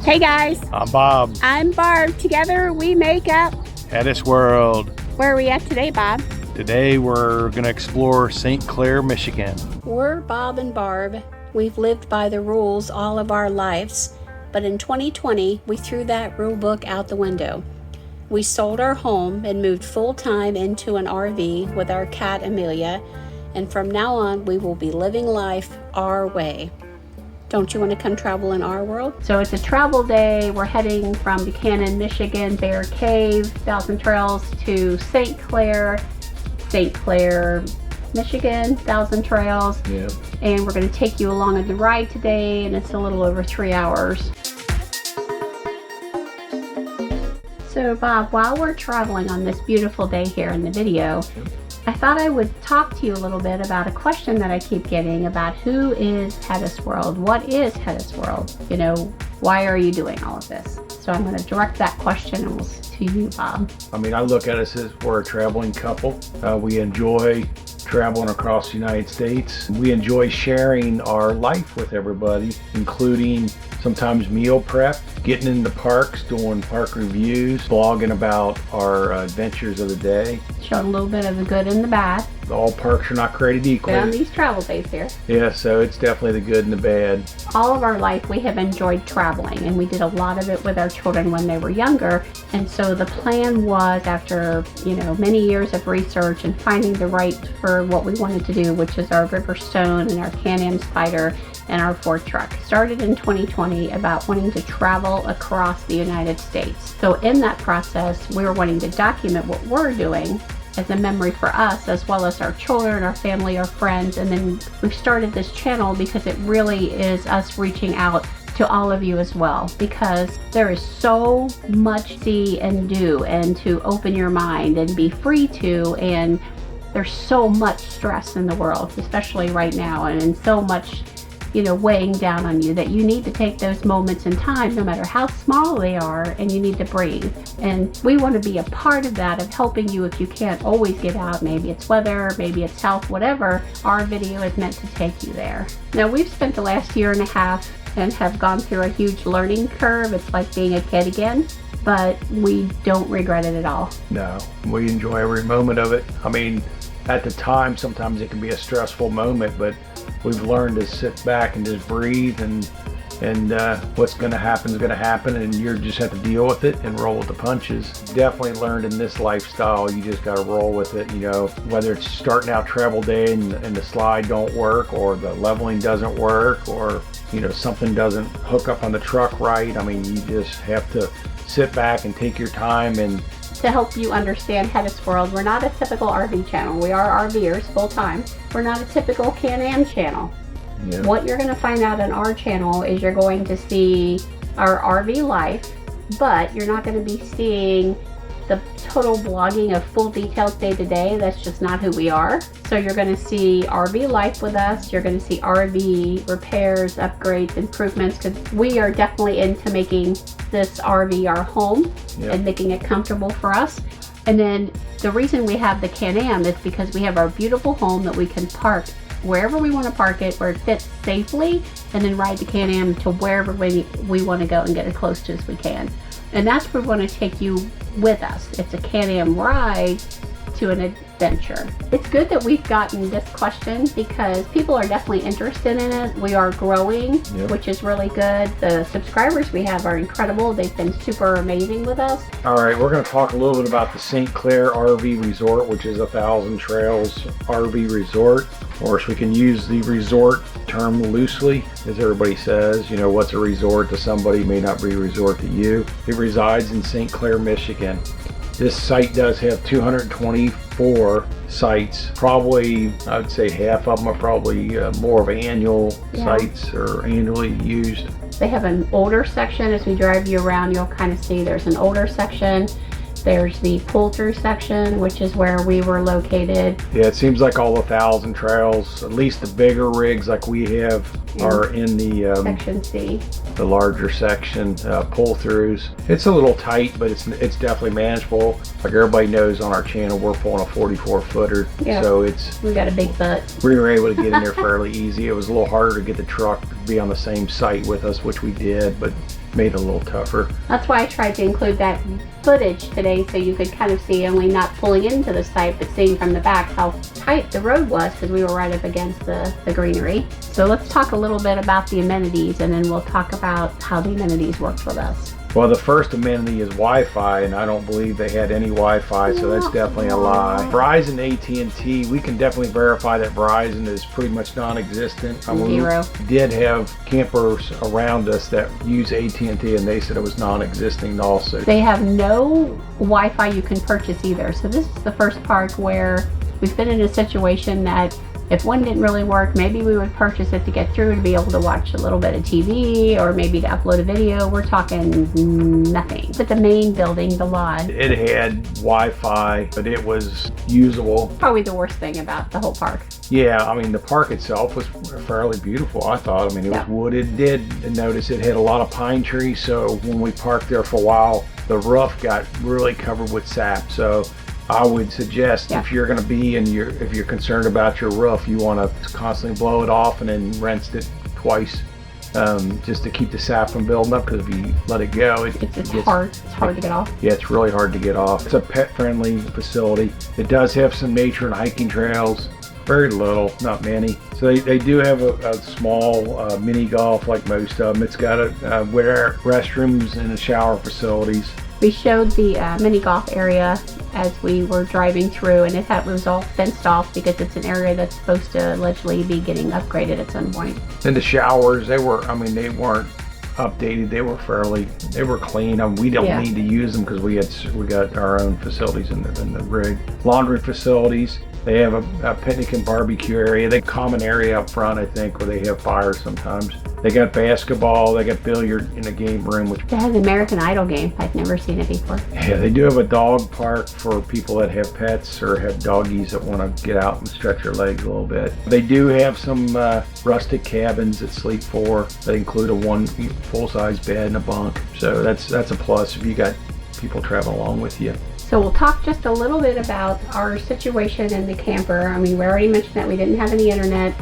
Hey guys, I'm Bob. I'm Barb. Together we make up. HetteshWorld. Where are we at today, Bob? Today we're going to explore St. Clair, Michigan. We're Bob and Barb. We've lived by the rules all of our lives, but in 2020 we threw that rule book out the window. We sold our home and moved full-time into an RV with our cat Amelia, and from now on we will be living life our way. Don't you want to come travel in our world? So it's a travel day. We're heading from Buchanan, Michigan, Bear Cave, Thousand Trails to St. Clair, Michigan, Thousand Trails. Yep. And we're going to take you along on the ride today, and it's a little over 3 hours. So Bob, while we're traveling on this beautiful day here in the video, I thought I would talk to you a little bit about a question that I keep getting about who is HetteshWorld? What is HetteshWorld? You know, why are you doing all of this? So I'm going to direct that question to you, Bob. I mean, I look at us as we're a traveling couple. We enjoy traveling across the United States. We enjoy sharing our life with everybody, including sometimes meal prep, getting into parks, doing park reviews, blogging about our adventures of the day. Showing a little bit of the good and the bad. All parks are not created equally. On these travel days here. Yeah, so it's definitely the good and the bad. All of our life we have enjoyed traveling, and we did a lot of it with our children when they were younger. And so the plan was, after many years of research and finding the right for what we wanted to do, which is our River Stone and our CanAm Spider and our Ford truck, started in 2020 about wanting to travel across the United States. So in that process, we were wanting to document what we're doing as a memory for us, as well as our children, our family, our friends. And then we've started this channel because it really is us reaching out to all of you as well, because there is so much to see and do and to open your mind and be free to, and there's so much stress in the world, especially right now, and so much weighing down on you, that you need to take those moments in time, no matter how small they are, and you need to breathe. And we want to be a part of that, of helping you if you can't always get out. Maybe it's weather, maybe it's health, whatever. Our video is meant to take you there. Now, we've spent the last year and a half and have gone through a huge learning curve. It's like being a kid again, but we don't regret it at all. No, we enjoy every moment of it. I mean, at the time, sometimes it can be a stressful moment, but we've learned to sit back and just breathe, and what's going to happen is going to happen, and you just have to deal with it and roll with the punches. Definitely learned in this lifestyle, you just got to roll with it. Whether it's starting out travel day and the slide don't work, or the leveling doesn't work, or something doesn't hook up on the truck right. I mean, you just have to sit back and take your time. And to help you understand HetteshWorld, we're not a typical RV channel. We are RVers full-time. We're not a typical CanAm channel. Yeah. What you're going to find out on our channel is you're going to see our RV life, but you're not going to be seeing the total blogging of full details day to day. That's just not who we are. So you're going to see RV life with us. You're going to see RV repairs, upgrades, improvements, because we are definitely into making this RV our home. Yep. And making it comfortable for us. And then the reason we have the CanAm is because we have our beautiful home that we can park wherever we want to park it, where it fits safely, and then ride the CanAm to wherever we want to go and get as close to as we can. And that's where we want to take you with us. It's a CanAm ride to an adventure. It's good that we've gotten this question, because people are definitely interested in it. We are growing, yep, which is really good. The subscribers we have are incredible. They've been super amazing with us. All right, we're going to talk a little bit about the St. Clair RV Resort, which is a Thousand Trails RV resort. Of course, we can use the resort term loosely, as everybody says. What's a resort to somebody may not be a resort to you. It resides in St. Clair, Michigan. This site does have 224 sites. Probably, I would say half of them are probably more of annual sites, or annually used. They have an older section. As we drive you around, you'll kind of see there's an older section. There's the pull-through section, which is where we were located. Yeah, it seems like all the Thousand Trails, at least the bigger rigs like we have, are in the Section C. The larger section, pull-throughs. It's a little tight, but it's definitely manageable. Like everybody knows on our channel, we're pulling a 44-footer, yeah, so we got a big butt. We were able to get in there fairly easy. It was a little harder to get the truck to be on the same site with us, which we did, but made it a little tougher. That's why I tried to include that footage today so you could kind of see, only not pulling into the site, but seeing from the back how tight the road was because we were right up against the greenery. So let's talk a little bit about the amenities, and then we'll talk about how the amenities worked with us. Well, the first amenity is Wi-Fi, and I don't believe they had any Wi-Fi, so that's definitely a lie. Verizon, AT&T, we can definitely verify that Verizon is pretty much non-existent. Zero. We did have campers around us that use AT&T, and they said it was non-existing also. They have no Wi-Fi you can purchase either. So this is the first park where we've been in a situation that if one didn't really work, maybe we would purchase it to get through to be able to watch a little bit of TV or maybe to upload a video. We're talking nothing. But the main building, the lodge, it had Wi-Fi, but it was usable. Probably the worst thing about the whole park. Yeah, I mean, the park itself was fairly beautiful, I thought. I mean, it was wooded. Did notice it had a lot of pine trees, so when we parked there for a while, the roof got really covered with sap. So I would suggest if you're going to be and if you're concerned about your roof, you want to constantly blow it off and then rinse it twice, just to keep the sap from building up. Because if you let it go, it's hard. It's hard to get off. Yeah, it's really hard to get off. It's a pet-friendly facility. It does have some nature and hiking trails. Very little, not many. So they do have a small mini golf like most of them. It's got restrooms and a shower facilities. We showed the mini golf area as we were driving through, and it was all fenced off because it's an area that's supposed to allegedly be getting upgraded at some point. And the showers, they weren't updated. They were clean. I mean, we don't need to use them because we got our own facilities in the rig. Laundry facilities. They have a picnic and barbecue area. They common area up front, I think, where they have fires sometimes. They got basketball. They got billiard in the game room. They have the American Idol game. I've never seen it before. Yeah, they do have a dog park for people that have pets or have doggies that want to get out and stretch their legs a little bit. They do have some rustic cabins that sleep for. They include a one full-size bed and a bunk. So that's a plus if you got people traveling along with you. So we'll talk just a little bit about our situation in the camper. I mean, we already mentioned that we didn't have any internet,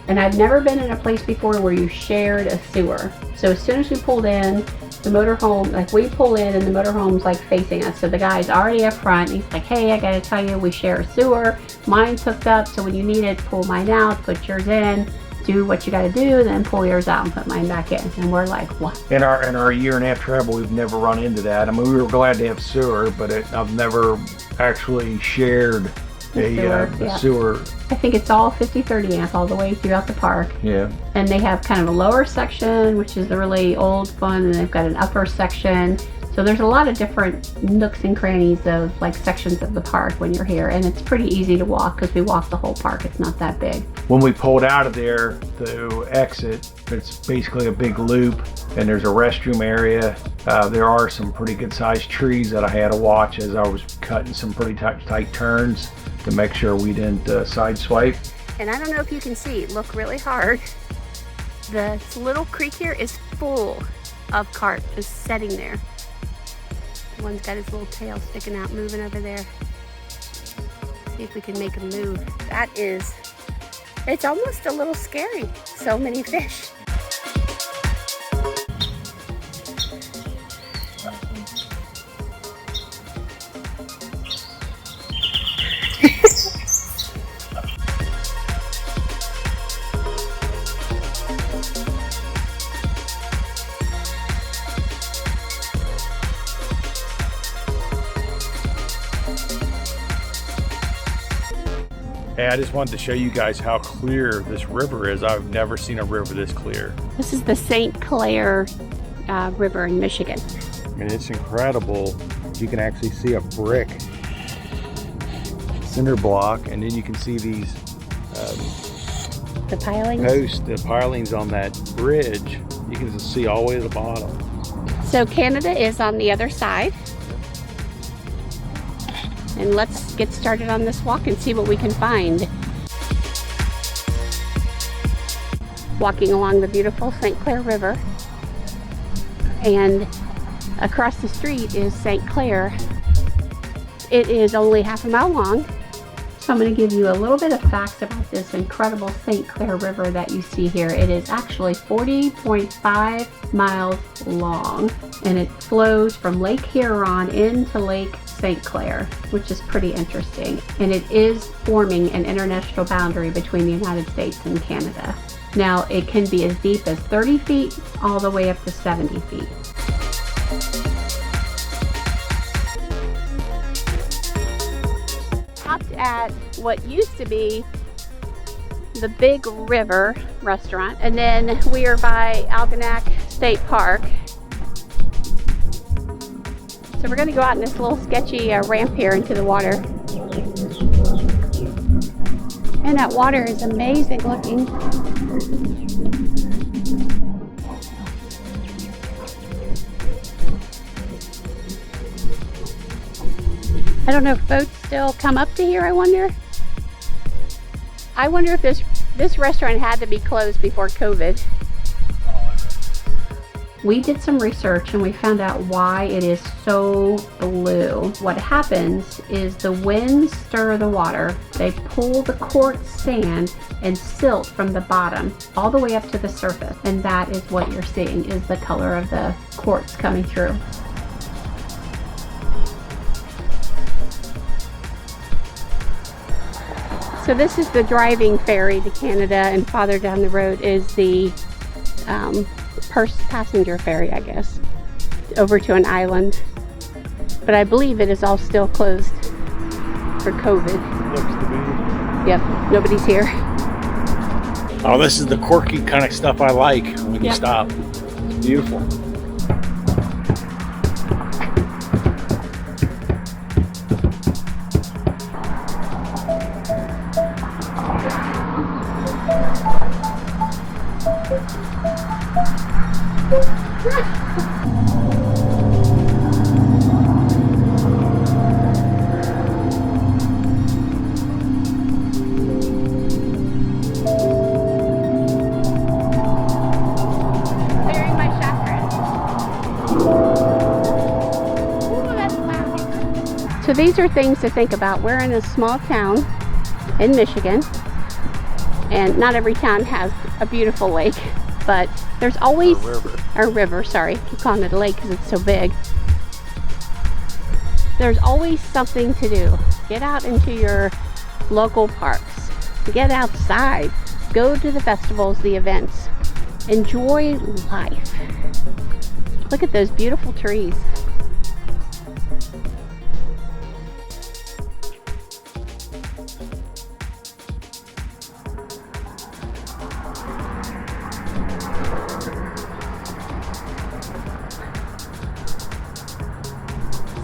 and I've never been in a place before where you shared a sewer. So as soon as we pulled in, the motorhome, like we pull in and the motorhome's like facing us. So the guy's already up front. He's like, hey, I gotta tell you, we share a sewer. Mine's hooked up, so when you need it, pull mine out, put yours in. Do what you got to do, then pull yours out and put mine back in. And we're like, what? In our year and a half travel, we've never run into that. I mean, we were glad to have sewer, but I've never actually shared a sewer. I think it's all 50/30 amp all the way throughout the park. Yeah. And they have kind of a lower section, which is the really old one, and they've got an upper section. So there's a lot of different nooks and crannies of like sections of the park when you're here, and it's pretty easy to walk because we walk the whole park. It's not that big. When we pulled out of there to exit, it's basically a big loop, and there's a restroom area. There are some pretty good sized trees that I had to watch as I was cutting some pretty tight turns to make sure we didn't sideswipe. And I don't know if you can see, look really hard. This little creek here is full of carp just sitting there. One's got his little tail sticking out, moving over there. See if we can make him move. It's almost a little scary. So many fish. Hey, I just wanted to show you guys how clear this river is. I've never seen a river this clear. This is the St. Clair River in Michigan. I mean, it's incredible. You can actually see a brick cinder block, and then you can see these the pilings? the pilings on that bridge. You can just see all the way to the bottom. So Canada is on the other side. And let's get started on this walk and see what we can find. Walking along the beautiful St. Clair River. And across the street is St. Clair. It is only half a mile long. So I'm going to give you a little bit of facts about this incredible St. Clair River that you see here. It is actually 40.5 miles long, and it flows from Lake Huron into Lake St. Clair, which is pretty interesting. And it is forming an international boundary between the United States and Canada. Now, it can be as deep as 30 feet all the way up to 70 feet. Stopped at what used to be the Big River restaurant, and then we are by Algonac State Park. So we're going to go out in this little sketchy ramp here into the water. And that water is amazing looking. I don't know if boats still come up to here, I wonder. I wonder if this restaurant had to be closed before COVID. We did some research and we found out why it is so blue. What happens is the winds stir the water, they pull the quartz sand and silt from the bottom all the way up to the surface. And that is what you're seeing, is the color of the quartz coming through. So this is the driving ferry to Canada, and farther down the road is the passenger ferry, I guess, over to an island. But I believe it is all still closed for COVID. Looks to be. Yep, nobody's here. Oh, this is the quirky kind of stuff I like when you stop. It's beautiful. So these are things to think about. We're in a small town in Michigan, and not every town has a beautiful lake, but there's always a river, sorry, I keep calling it a lake because it's so big. There's always something to do. Get out into your local parks, get outside, go to the festivals, the events, enjoy life. Look at those beautiful trees.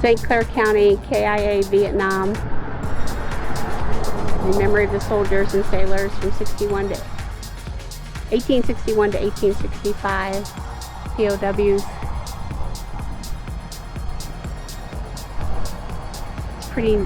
St. Clair County, KIA, Vietnam, in memory of the soldiers and sailors from 1861 to 1865, POWs. It's a pretty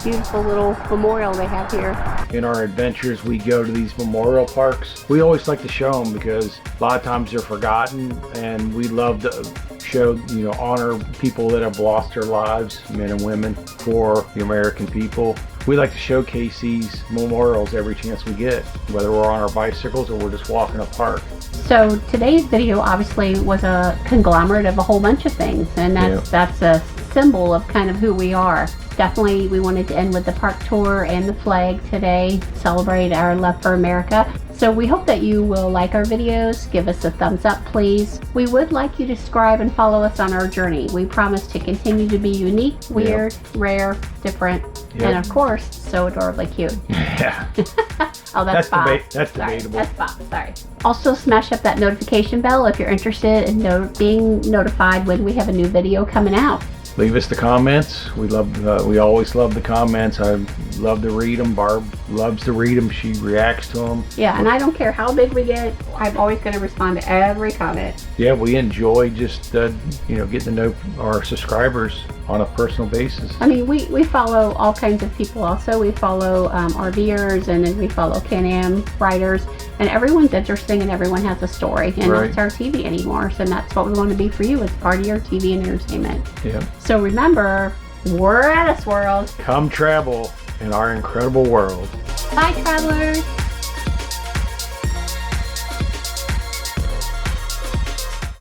beautiful little memorial they have here. In our adventures, we go to these memorial parks. We always like to show them because a lot of times they're forgotten, and we love to show, honor people that have lost their lives, men and women, for the American people. We like to showcase these memorials every chance we get, whether we're on our bicycles or we're just walking a park. So today's video obviously was a conglomerate of a whole bunch of things, and that's a symbol of kind of who we are. Definitely we wanted to end with the park tour and the flag today, celebrate our love for America. So we hope that you will like our videos, give us a thumbs up please. We would like you to subscribe and follow us on our journey. We promise to continue to be unique, weird, rare, different, and of course, so adorably cute. Yeah. Oh, that's Bob. That's debatable. That's Bob, sorry. Also smash up that notification bell if you're interested in being notified when we have a new video coming out. Leave us the comments. We always love the comments. I love to read them. Barb loves to read them. She reacts to them. Yeah, and I don't care how big we get. I'm always going to respond to every comment. Yeah, we enjoy just getting to know our subscribers on a personal basis. I mean, we follow all kinds of people. Also, we follow RVers, and then we follow CanAm writers, and everyone's interesting, and everyone has a story, and that's our TV anymore. So that's what we want to be for you. It's part of your TV and entertainment. Yeah. So remember, we're HetteshWorld. Come travel. in our incredible world. Bye, travelers.